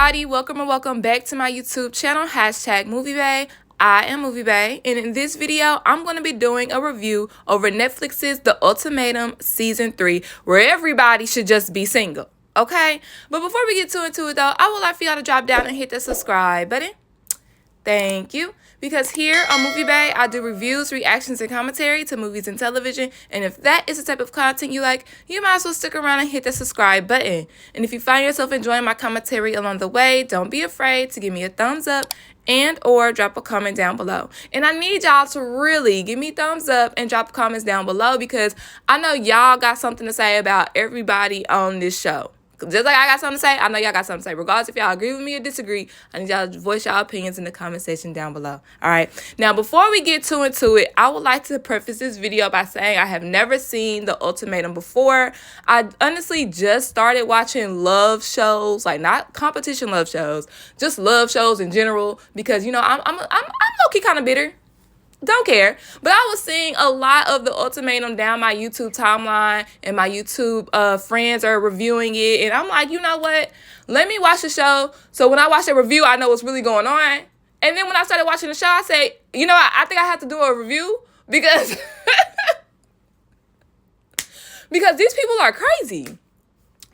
everybody, welcome or welcome back to my YouTube channel, #Moviebae. I am Moviebae, and in this video, I'm going to be doing a review over Netflix's The Ultimatum Season 3, where everybody should just be single, okay? But before we get too into it though, I would like for y'all to drop down and hit the subscribe button. Thank you. Because here on Moviebae, I do reviews, reactions, and commentary to movies and television. And if that is the type of content you like, you might as well stick around and hit the subscribe button. And if you find yourself enjoying my commentary along the way, don't be afraid to give me a thumbs up and or drop a comment down below. And I need y'all to really give me thumbs up and drop comments down below because I know y'all got something to say about everybody on this show. Just like I got something to say, I know y'all got something to say. Regardless if y'all agree with me or disagree, I need y'all to voice y'all opinions in the comment section down below. All right. Now, before we get too into it, I would like to preface this video by saying I have never seen The Ultimatum before. I honestly just started watching love shows, like not competition love shows, just love shows in general, because, you know, I'm low-key kind of bitter. Don't care. But I was seeing a lot of The Ultimatum down my YouTube timeline, and my YouTube friends are reviewing it. And I'm like, you know what? Let me watch the show. So when I watch the review, I know what's really going on. And then when I started watching the show, I say, you know, I think I have to do a review because because these people are crazy.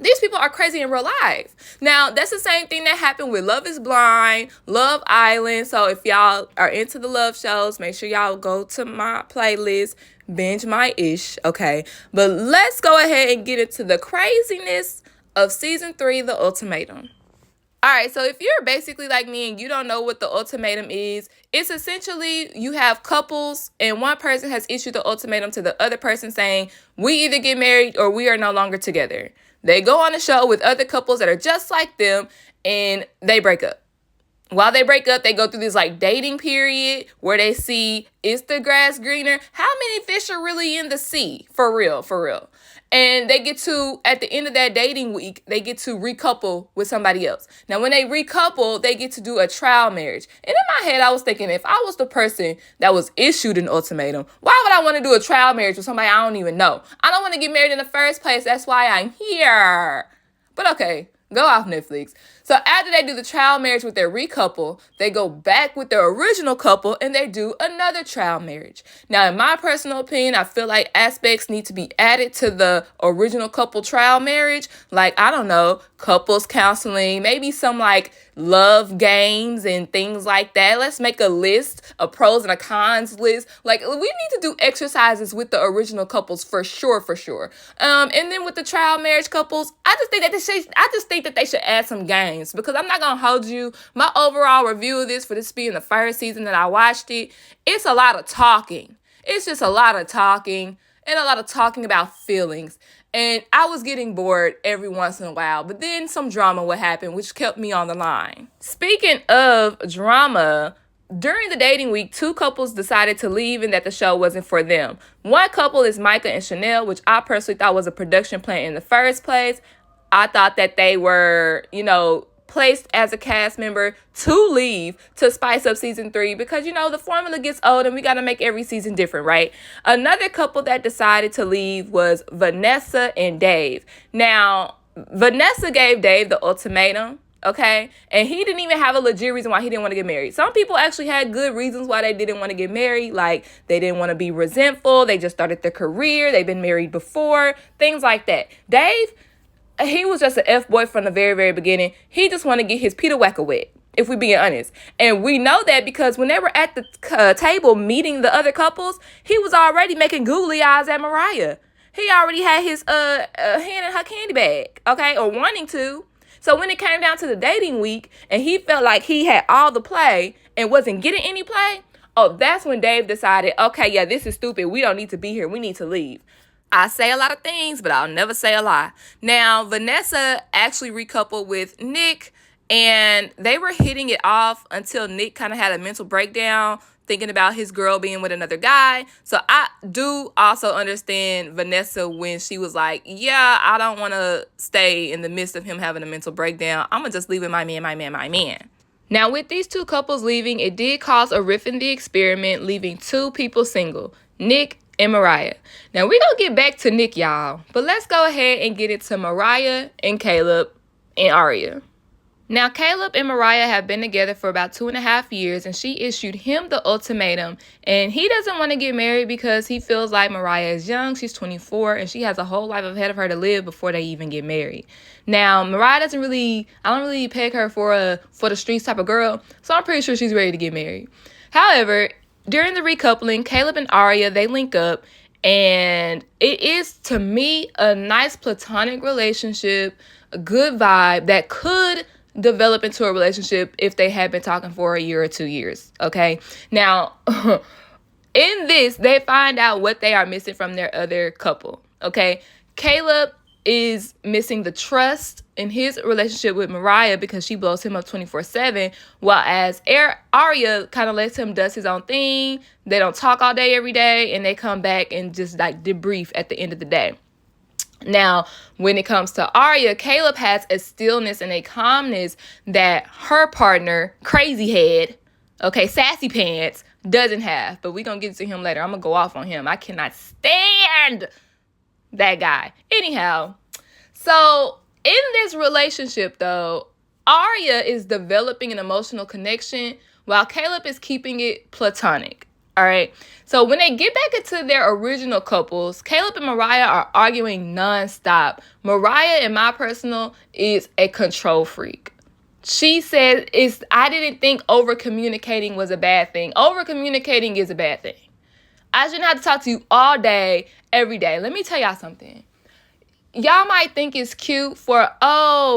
These people are crazy in real life. Now, that's the same thing that happened with Love is Blind, Love Island. So if y'all are into the love shows, make sure y'all go to my playlist, binge my ish, okay? But let's go ahead and get into the craziness of Season 3, The Ultimatum. All right, so if you're basically like me and you don't know what the ultimatum is, it's essentially you have couples and one person has issued the ultimatum to the other person saying, we either get married or we are no longer together. They go on a show with other couples that are just like them and they break up. While they break up, they go through this like dating period where they see, is the grass greener? How many fish are really in the sea? For real, for real. And they get to, at the end of that dating week, they get to recouple with somebody else. Now, when they recouple, they get to do a trial marriage. And in my head, I was thinking, if I was the person that was issued an ultimatum, why would I want to do a trial marriage with somebody I don't even know? I don't want to get married in the first place. That's why I'm here. But okay, go off Netflix. So after they do the trial marriage with their recouple, they go back with their original couple and they do another trial marriage. Now, in my personal opinion, I feel like aspects need to be added to the original couple trial marriage. Like, I don't know, couples counseling, maybe some like love games and things like that. Let's make a list, a pros and a cons list. Like, we need to do exercises with the original couples for sure, for sure. And then with the trial marriage couples, I just think that they should add some games. Because I'm not going to hold you. My overall review of this, for this being the first season that I watched it, it's a lot of talking. It's just a lot of talking and a lot of talking about feelings. And I was getting bored every once in a while. But then some drama would happen, which kept me on the line. Speaking of drama, during the dating week, two couples decided to leave and that the show wasn't for them. One couple is Micah and Chanel, which I personally thought was a production plant in the first place. I thought that they were, you know, placed as a cast member to leave to spice up season 3 because, you know, the formula gets old and we got to make every season different, right? Another couple that decided to leave was Vanessa and Dave. Now, Vanessa gave Dave the ultimatum, okay? And he didn't even have a legit reason why he didn't want to get married. Some people actually had good reasons why they didn't want to get married, like they didn't want to be resentful, they just started their career, they've been married before, things like that. Dave, he was just an F-boy from the very, very beginning. He just wanted to get his Peter Whacker wet, if we're being honest. And we know that because when they were at the table meeting the other couples, he was already making googly eyes at Mariah. He already had his hand in her candy bag, okay, or wanting to. So when it came down to the dating week and he felt like he had all the play and wasn't getting any play, oh, that's when Dave decided, okay, yeah, this is stupid. We don't need to be here. We need to leave. I say a lot of things, but I'll never say a lie. Now, Vanessa actually recoupled with Nick, and they were hitting it off until Nick kind of had a mental breakdown, thinking about his girl being with another guy. So I do also understand Vanessa when she was like, yeah, I don't want to stay in the midst of him having a mental breakdown. I'm going to just leave with my man. Now, with these two couples leaving, it did cause a rift in the experiment, leaving two people single, Nick and Mariah. Now, we're going to get back to Nick, y'all. But let's go ahead and get into Mariah and Caleb and Arya. Now, Caleb and Mariah have been together for about 2.5 years, and she issued him the ultimatum. And he doesn't want to get married because he feels like Mariah is young. She's 24, and she has a whole life ahead of her to live before they even get married. Now, Mariah I don't really peg her for the streets type of girl, so I'm pretty sure she's ready to get married. However, during the recoupling, Caleb and Arya, they link up, and it is, to me, a nice platonic relationship, a good vibe that could develop into a relationship if they had been talking for a year or 2 years. Okay. Now, in this, they find out what they are missing from their other couple. Okay. Caleb is missing the trust in his relationship with Mariah because she blows him up 24/7, while as Arya kind of lets him does his own thing. They don't talk all day every day, and they come back and just like debrief at the end of the day. Now, when it comes to Arya, Caleb has a stillness and a calmness that her partner, Crazy Head, okay, Sassy Pants, doesn't have. But we're going to get to him later. I'm going to go off on him. I cannot stand that guy. Anyhow, so in this relationship, though, Arya is developing an emotional connection while Caleb is keeping it platonic. All right. So when they get back into their original couples, Caleb and Mariah are arguing nonstop. Mariah, in my personal, is a control freak. She said, I didn't think over communicating was a bad thing. Over communicating is a bad thing. I shouldn't have to talk to you all day, every day. Let me tell y'all something. Y'all might think it's cute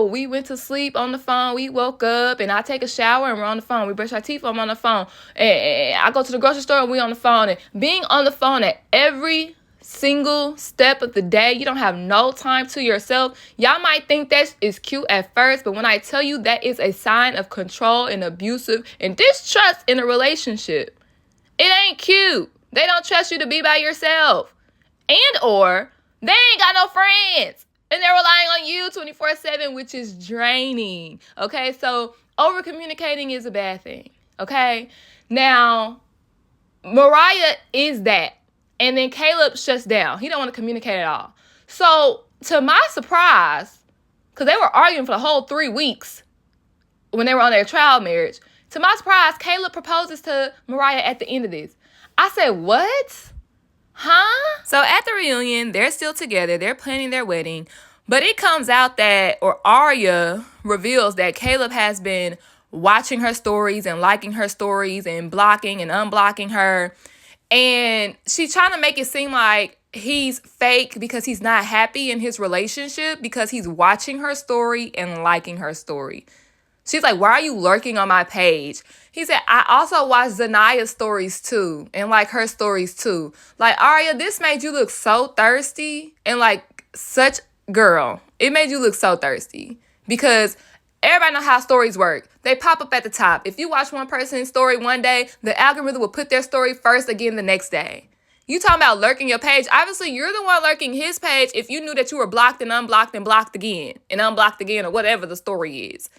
we went to sleep on the phone, we woke up, and I take a shower and we're on the phone. We brush our teeth, I'm on the phone. And I go to the grocery store and we on the phone. And being on the phone at every single step of the day, you don't have no time to yourself. Y'all might think that is cute at first, but when I tell you that is a sign of control and abusive and distrust in a relationship, it ain't cute. They don't trust you to be by yourself. Or they ain't got no friends, and they're relying on you 24/7, which is draining. Okay, so over communicating is a bad thing. Okay, now Mariah is that, and then Caleb shuts down. He don't want to communicate at all. So to my surprise, because they were arguing for the whole 3 weeks when they were on their trial marriage, to my surprise, Caleb proposes to Mariah at the end of this. I said, what? Huh? So at the reunion, they're still together. They're planning their wedding. But it comes out Arya reveals that Caleb has been watching her stories and liking her stories and blocking and unblocking her. And she's trying to make it seem like he's fake because he's not happy in his relationship because he's watching her story and liking her story. She's like, why are you lurking on my page? He said, I also watch Zanaya's stories too and like her stories too. Like, Arya, this made you look so thirsty and like such girl. It made you look so thirsty because everybody know how stories work. They pop up at the top. If you watch one person's story one day, the algorithm will put their story first again the next day. You talking about lurking your page. Obviously, you're the one lurking his page if you knew that you were blocked and unblocked and blocked again and unblocked again or whatever the story is.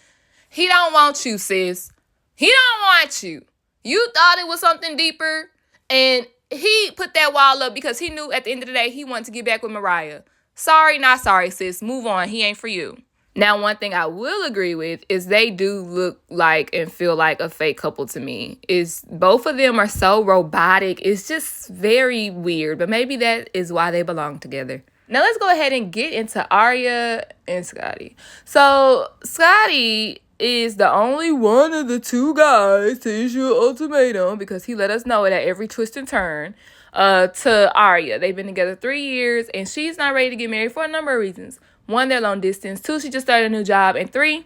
He don't want you, sis. He don't want you. You thought it was something deeper, and he put that wall up because he knew at the end of the day he wanted to get back with Mariah. Sorry, not sorry, sis. Move on. He ain't for you. Now, one thing I will agree with is they do look like and feel like a fake couple to me. Is both of them are so robotic. It's just very weird, but maybe that is why they belong together. Now, let's go ahead and get into Arya and Scotty. So, Scotty is the only one of the two guys to issue an ultimatum because he let us know it at every twist and turn to Arya. They've been together 3 years, and she's not ready to get married for a number of reasons. 1, they're long distance. 2, she just started a new job. And 3,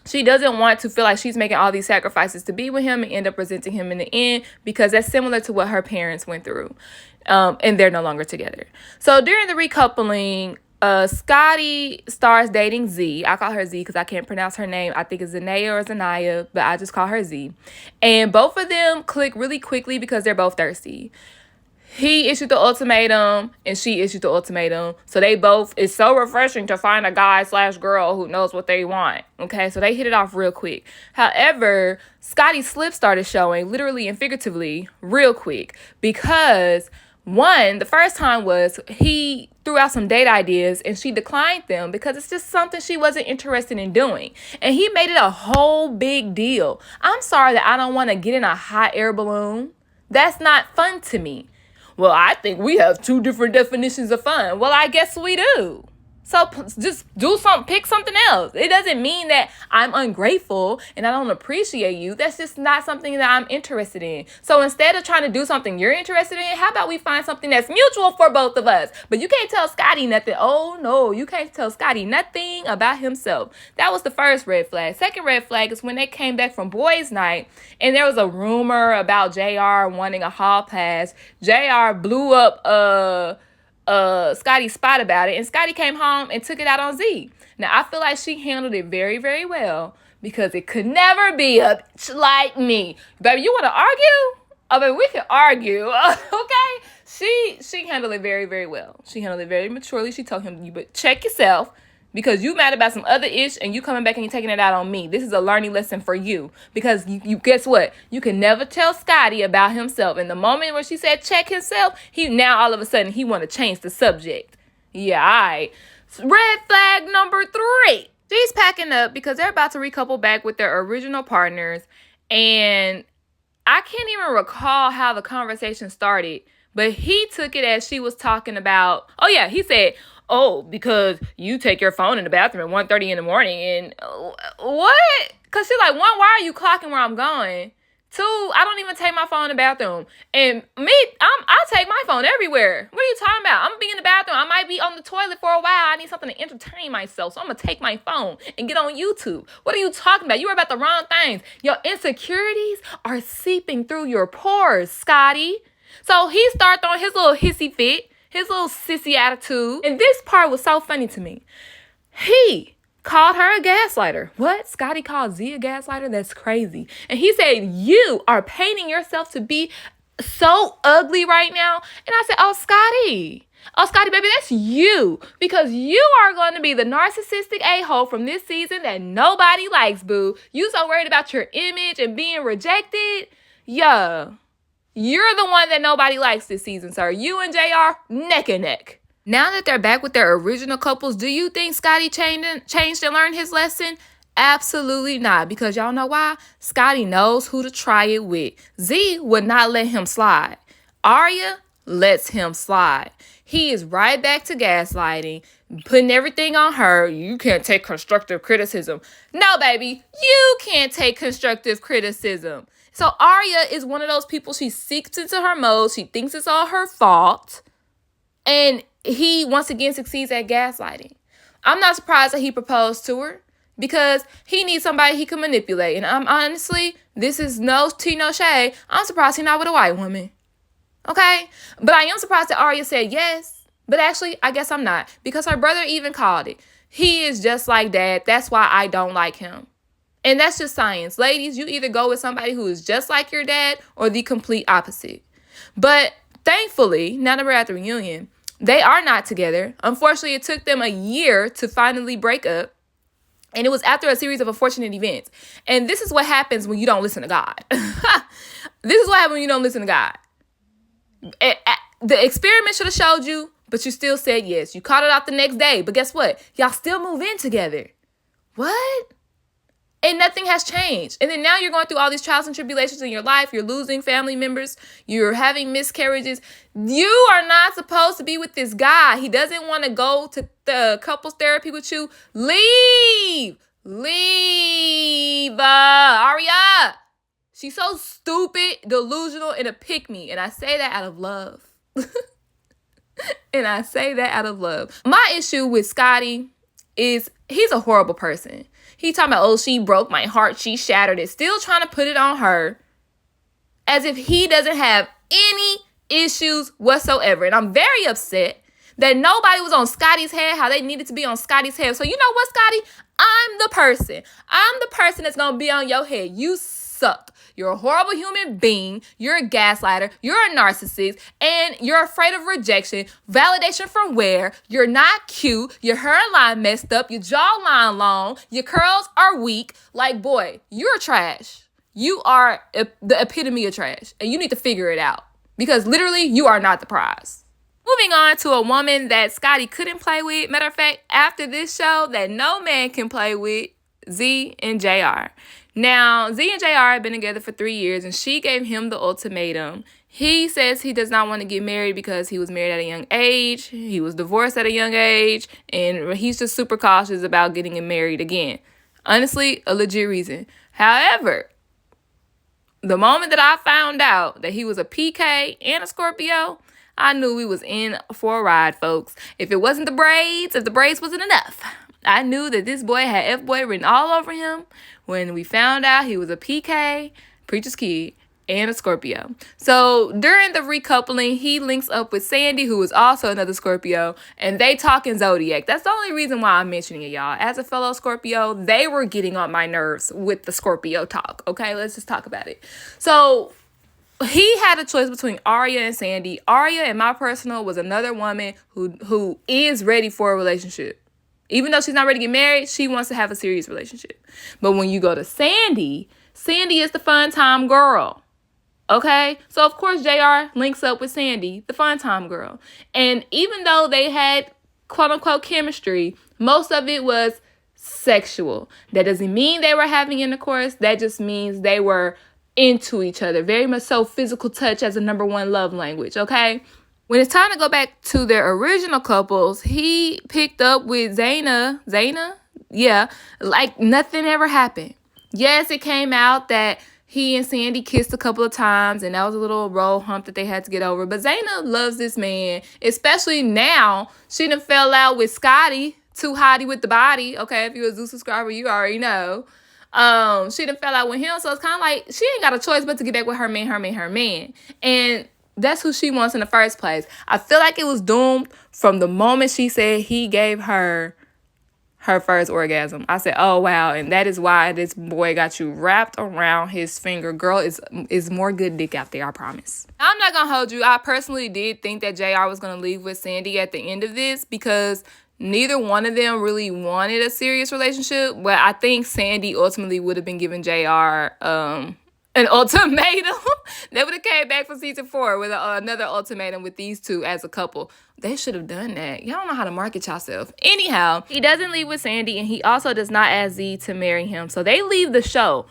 she doesn't want to feel like she's making all these sacrifices to be with him and end up resenting him in the end because that's similar to what her parents went through. And they're no longer together. So during the recoupling, Scotty starts dating Z. I call her Z because I can't pronounce her name. I think it's Zanaya or Zanaya, but I just call her Z. And both of them click really quickly because they're both thirsty. He issued the ultimatum and she issued the ultimatum. So they both, it's so refreshing to find a guy/girl who knows what they want. Okay, so they hit it off real quick. However, Scotty's slip started showing literally and figuratively real quick because One, the first time was he threw out some date ideas and she declined them because it's just something she wasn't interested in doing. And he made it a whole big deal. I'm sorry that I don't want to get in a hot air balloon. That's not fun to me. Well, I think we have two different definitions of fun. Well, I guess we do. So just do something, pick something else. It doesn't mean that I'm ungrateful and I don't appreciate you. That's just not something that I'm interested in. So instead of trying to do something you're interested in, how about we find something that's mutual for both of us? But you can't tell Scotty nothing. Oh no, you can't tell Scotty nothing about himself. That was the first red flag. Second red flag is when they came back from boys' night and there was a rumor about JR wanting a hall pass. JR blew up Scotty's spot about it, and Scotty came home and took it out on Z. Now, I feel like she handled it very, very well because it could never be a bitch like me. Baby, you want to argue? I mean, we can argue, okay? She handled it very, very well. She handled it very maturely. She told him, you but check yourself because you mad about some other ish and you coming back and you taking it out on me. This is a learning lesson for you because you guess what? You can never tell Scotty about himself. And the moment where she said check himself, he now all of a sudden he want to change the subject. Yeah, all right. Red flag number 3. She's packing up because they're about to recouple back with their original partners. And I can't even recall how the conversation started, but he took it as she was talking about, oh yeah, he said, oh, because you take your phone in the bathroom at 1:30 in the morning. And what? Because she's like, one, why are you clocking where I'm going? 2, I don't even take my phone in the bathroom. And me, I take my phone everywhere. What are you talking about? I'm going to be in the bathroom. I might be on the toilet for a while. I need something to entertain myself. So I'm going to take my phone and get on YouTube. What are you talking about? You are about the wrong things. Your insecurities are seeping through your pores, Scotty. So he started throwing his little hissy fit. His little sissy attitude. And this part was so funny to me. He called her a gaslighter. What? Scotty called Z a gaslighter? That's crazy. And he said, you are painting yourself to be so ugly right now. And I said, oh, Scotty, baby, that's you. Because you are going to be the narcissistic a-hole from this season that nobody likes, boo. You so worried about your image and being rejected? Yeah. You're the one that nobody likes this season, sir. You and JR, neck and neck. Now that they're back with their original couples, do you think Scotty changed and learned his lesson? Absolutely not, because y'all know why? Scotty knows who to try it with. Z would not let him slide. Arya lets him slide. He is right back to gaslighting, putting everything on her. You can't take constructive criticism. No, baby, you can't take constructive criticism. So Arya is one of those people, she seeks into her mode. She thinks it's all her fault. And he, once again, succeeds at gaslighting. I'm not surprised that he proposed to her because he needs somebody he can manipulate. And I'm honestly, this is no tea, no shade. I'm surprised he's not with a white woman. Okay? But I am surprised that Arya said yes. But actually, I guess I'm not because her brother even called it. He is just like Dad. That's why I don't like him. And that's just science. Ladies, you either go with somebody who is just like your dad or the complete opposite. But thankfully, now that we're at the reunion, they are not together. Unfortunately, it took them a year to finally break up. And it was after a series of unfortunate events. And this is what happens when you don't listen to God. This is what happens when you don't listen to God. The experiment should have showed you, but you still said yes. You caught it out the next day. But guess what? Y'all still move in together. What? And nothing has changed. And then now you're going through all these trials and tribulations in your life. You're losing family members. You're having miscarriages. You are not supposed to be with this guy. He doesn't want to go to the couples therapy with you. Leave. Arya. She's so stupid, delusional, and a pick-me. And I say that out of love. My issue with Scotty is he's a horrible person. He talking about, oh, she broke my heart. She shattered it. Still trying to put it on her as if he doesn't have any issues whatsoever. And I'm very upset that nobody was on Scotty's head how they needed to be on Scotty's head. So you know what, Scotty? I'm the person that's going to be on your head. You suck. You're a horrible human being. You're a gaslighter. You're a narcissist. And you're afraid of rejection. Validation from where? You're not cute. Your hairline messed up. Your jawline long. Your curls are weak. Like, boy, you're trash. You are the epitome of trash. And you need to figure it out. Because literally, you are not the prize. Moving on to a woman that Scotty couldn't play with. Matter of fact, after this show, that no man can play with, Z and JR. Now, Z and JR have been together for 3 years, and she gave him the ultimatum. He says he does not want to get married because he was married at a young age. He was divorced at a young age, and he's just super cautious about getting married again. Honestly, a legit reason. However, the moment that I found out that he was a PK and a Scorpio, I knew we was in for a ride, folks. If it wasn't the braids, if the braids wasn't enough, I knew that this boy had F-boy written all over him when we found out he was a PK, preacher's kid, and a Scorpio. So during the recoupling, he links up with Sandy, who is also another Scorpio, and they talking Zodiac. That's the only reason why I'm mentioning it, y'all. As a fellow Scorpio, they were getting on my nerves with the Scorpio talk. Okay, let's just talk about it. So he had a choice between Arya and Sandy. Arya, in my personal, was another woman who is ready for a relationship. Even though she's not ready to get married, she wants to have a serious relationship. But when you go to Sandy, Sandy is the fun time girl. Okay? So, of course, JR links up with Sandy, the fun time girl. And even though they had quote-unquote chemistry, most of it was sexual. That doesn't mean they were having intercourse. That just means they were into each other. Very much so, physical touch as a number one love language, okay? When it's time to go back to their original couples, he picked up with Zaina? Yeah, like nothing ever happened. Yes, it came out that he and Sandy kissed a couple of times, and that was a little roll hump that they had to get over. But Zaina loves this man, especially now. She done fell out with Scotty, too hottie with the body. Okay, if you're a Zoo subscriber, you already know. She done fell out with him, so it's kind of like she ain't got a choice but to get back with her man. And that's who she wants in the first place. I feel like it was doomed from the moment she said he gave her first orgasm. I said, oh, wow. And that is why this boy got you wrapped around his finger. Girl, is more good dick out there, I promise. I'm not going to hold you. I personally did think that JR was going to leave with Sandy at the end of this because neither one of them really wanted a serious relationship. But I think Sandy ultimately would have been giving JR an ultimatum. They would have came back for season 4 with another ultimatum with these two as a couple. They should have done that. Y'all don't know how to market yourself. Anyhow, he doesn't leave with Sandy, and he also does not ask Z to marry him. So they leave the show,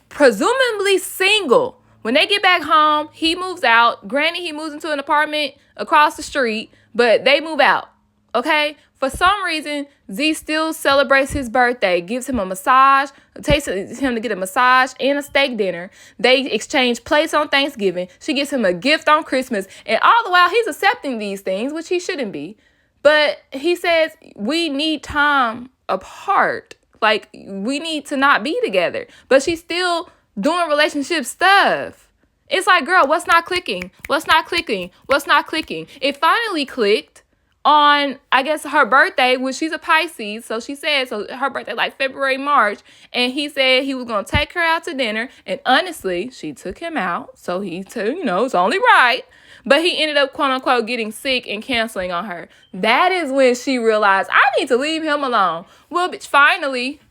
presumably single. When they get back home, he moves out. Granted, he moves into an apartment across the street, but they move out. Okay? For some reason, Z still celebrates his birthday, gives him a massage, takes him to get a massage and a steak dinner. They exchange plates on Thanksgiving. She gives him a gift on Christmas. And all the while, he's accepting these things, which he shouldn't be. But he says, we need time apart. Like, we need to not be together. But she's still doing relationship stuff. It's like, girl, what's not clicking? What's not clicking? What's not clicking? It finally clicked on, I guess, her birthday, which she's a Pisces, so she said, so her birthday like February, March, and he said he was going to take her out to dinner, and honestly, she took him out, so he took, it's only right, but he ended up, quote-unquote, getting sick and canceling on her. That is when she realized, I need to leave him alone. Well, bitch, finally,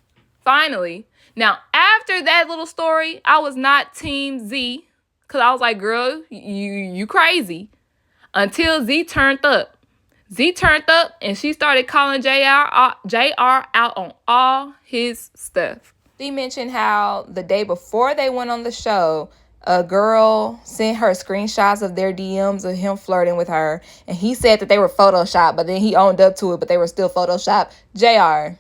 now, after that little story, I was not Team Z, because I was like, girl, you crazy, until Z turned up. Z turned up and she started calling JR out on all his stuff. She mentioned how the day before they went on the show, a girl sent her screenshots of their DMs of him flirting with her. And he said that they were Photoshopped, but then he owned up to it, but they were still Photoshopped. JR,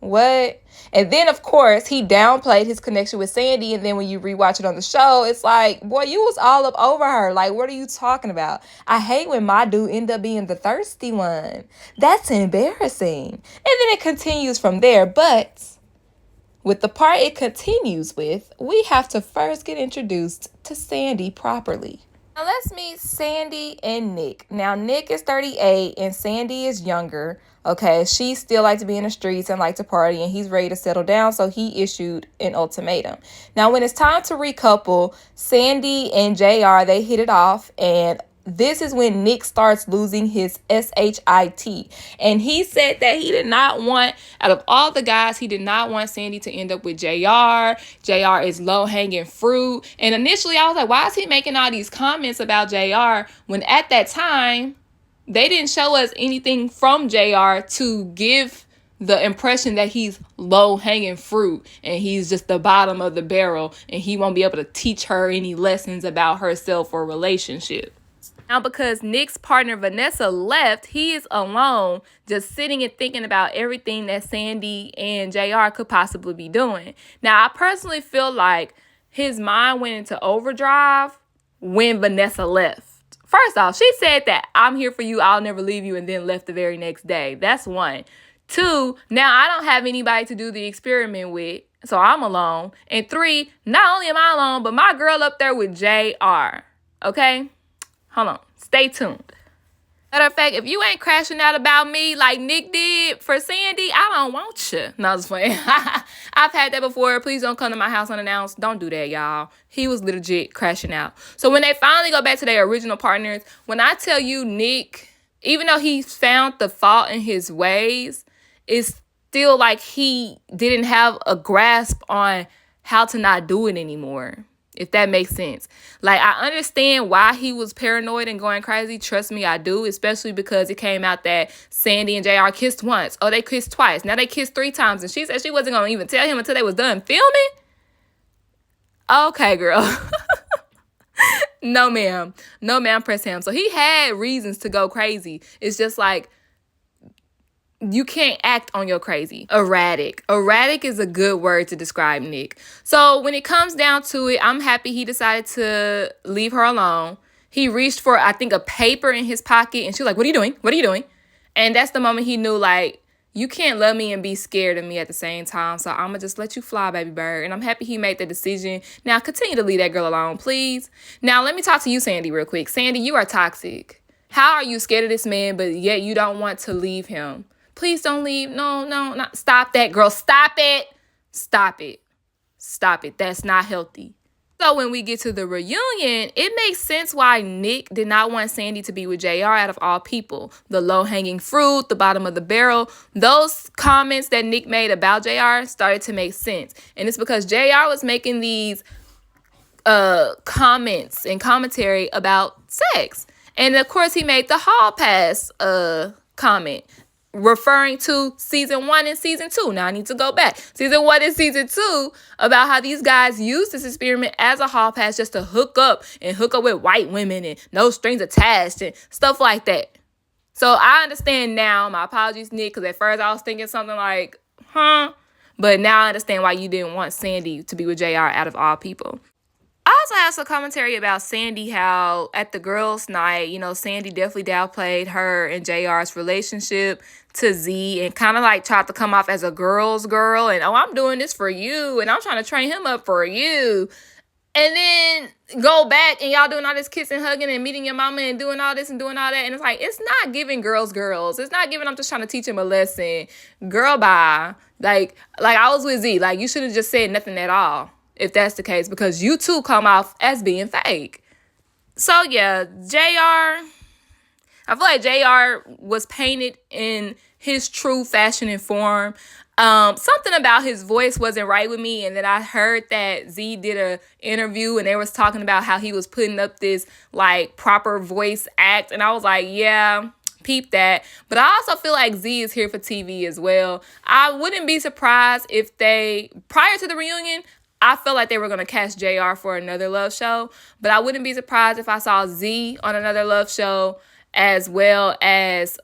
what? And then, of course, he downplayed his connection with Sandy. And then when you rewatch it on the show, it's like, boy, you was all up over her. Like, what are you talking about? I hate when my dude end up being the thirsty one. That's embarrassing. And then it continues from there. But with the part it continues with, we have to first get introduced to Sandy properly. Now, let's meet Sandy and Nick. Now, Nick is 38 and Sandy is younger. Okay, she still likes to be in the streets and like to party, and he's ready to settle down, so he issued an ultimatum. Now, when it's time to recouple, Sandy and JR, they hit it off, and this is when Nick starts losing his SHIT. And he said that he did not want, out of all the guys, he did not want Sandy to end up with JR. JR is low-hanging fruit. And initially I was like, why is he making all these comments about JR when at that time they didn't show us anything from JR to give the impression that he's low-hanging fruit and he's just the bottom of the barrel and he won't be able to teach her any lessons about herself or relationship. Now, because Nick's partner Vanessa left, he is alone, just sitting and thinking about everything that Sandy and JR could possibly be doing. Now, I personally feel like his mind went into overdrive when Vanessa left. First off, she said that I'm here for you, I'll never leave you, and then left the very next day. That's one. Two, now I don't have anybody to do the experiment with, so I'm alone. And three, not only am I alone, but my girl up there with JR. Okay? Hold on. Stay tuned. Matter of fact, if you ain't crashing out about me like Nick did for Sandy, I don't want you. No, I'm just playing. I've had that before. Please don't come to my house unannounced. Don't do that, y'all. He was legit crashing out. So when they finally go back to their original partners, when I tell you Nick, even though he found the fault in his ways, it's still like he didn't have a grasp on how to not do it anymore, if that makes sense. Like, I understand why he was paranoid and going crazy. Trust me, I do, especially because it came out that Sandy and JR kissed once. Oh, they kissed twice. Now they kissed 3 times, and she said she wasn't going to even tell him until they was done filming. Okay, girl. No, ma'am. No, ma'am, press him. So he had reasons to go crazy. It's just like, you can't act on your crazy. Erratic. Erratic is a good word to describe Nick. So when it comes down to it, I'm happy he decided to leave her alone. He reached for, I think, a paper in his pocket, and she was like, what are you doing? What are you doing? And that's the moment he knew, like, you can't love me and be scared of me at the same time, so I'm going to just let you fly, baby bird. And I'm happy he made the decision. Now, continue to leave that girl alone, please. Now, let me talk to you, Sandy, real quick. Sandy, you are toxic. How are you scared of this man, but yet you don't want to leave him? Please don't leave. No, not. Stop that, girl. Stop it. Stop it. Stop it. That's not healthy. So when we get to the reunion, it makes sense why Nick did not want Sandy to be with JR out of all people. The low-hanging fruit, the bottom of the barrel, those comments that Nick made about JR started to make sense. And it's because JR was making these comments and commentary about sex. And of course, he made the hall pass comment, referring to season 1 and season 2. Now I need to go back. Season 1 and season 2 about how these guys used this experiment as a hall pass just to hook up with white women and no strings attached and stuff like that. So I understand now. My apologies, Nick, because at first I was thinking something like, but now I understand why you didn't want Sandy to be with JR out of all people. I also have some commentary about Sandy, how at the girls' night, Sandy definitely downplayed her and JR's relationship to Z and kind of like tried to come off as a girl's girl and, oh, I'm doing this for you and I'm trying to train him up for you. And then go back and y'all doing all this kissing, hugging, and meeting your mama and doing all this and doing all that. And it's like, it's not giving girls. It's not giving, I'm just trying to teach him a lesson. Girl, bye. Like I was with Z. Like, you should have just said nothing at all, if that's the case, because you too come off as being fake. So yeah, I feel like JR was painted in his true fashion and form. Something about his voice wasn't right with me, and then I heard that Z did a interview and they was talking about how he was putting up this like proper voice act, and I was like, yeah, peep that. But I also feel like Z is here for TV as well. I wouldn't be surprised if prior to the reunion, I felt like they were going to cast JR for another love show, but I wouldn't be surprised if I saw Z on another love show, as well as,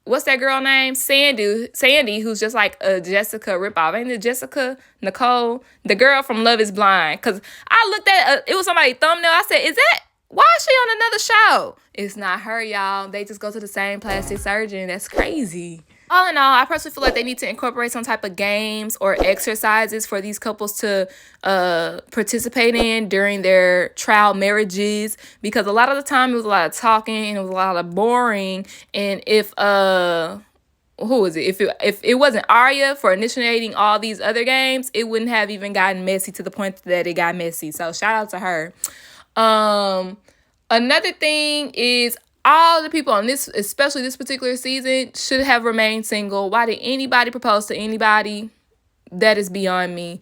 what's that girl name? Sandy, who's just like a Jessica ripoff. Ain't it Jessica Nicole? The girl from Love is Blind. Because I looked at, it was somebody's thumbnail. I said, why is she on another show? It's not her, y'all. They just go to the same plastic surgeon. That's crazy. All in all, I personally feel like they need to incorporate some type of games or exercises for these couples to participate in during their trial marriages, because a lot of the time it was a lot of talking and it was a lot of boring. And if who was it? If it wasn't Arya for initiating all these other games, it wouldn't have even gotten messy to the point that it got messy. So shout out to her. Another thing is all the people on this, especially this particular season, should have remained single. Why did anybody propose to anybody? That is beyond me.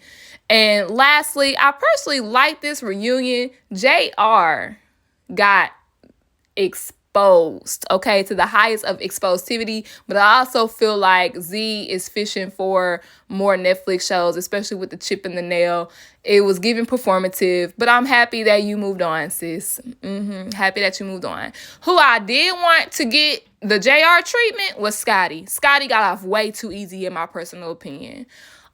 And lastly, I personally like this reunion. JR got exposed, okay, to the highest of exposivity, but I also feel like Z is fishing for more Netflix shows, especially with the chip in the nail. It was giving performative, but I'm happy that you moved on, sis. Happy that you moved on. Who I did want to get the JR treatment was Scotty. Scotty got off way too easy in my personal opinion.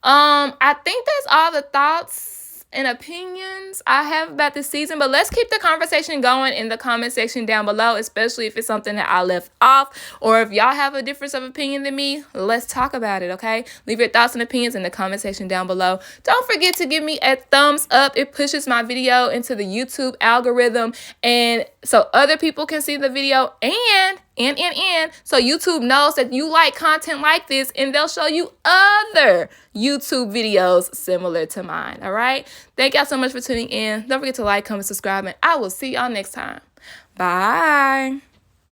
I think that's all the thoughts and opinions I have about this season, but let's keep the conversation going in the comment section down below, especially if it's something that I left off, or if y'all have a difference of opinion than me, let's talk about it, okay? Leave your thoughts and opinions in the comment section down below. Don't forget to give me a thumbs up. It pushes my video into the YouTube algorithm, and so other people can see the video, and so YouTube knows that you like content like this, and they'll show you other YouTube videos similar to mine, all right? Thank y'all so much for tuning in. Don't forget to like, comment, subscribe, and I will see y'all next time. Bye.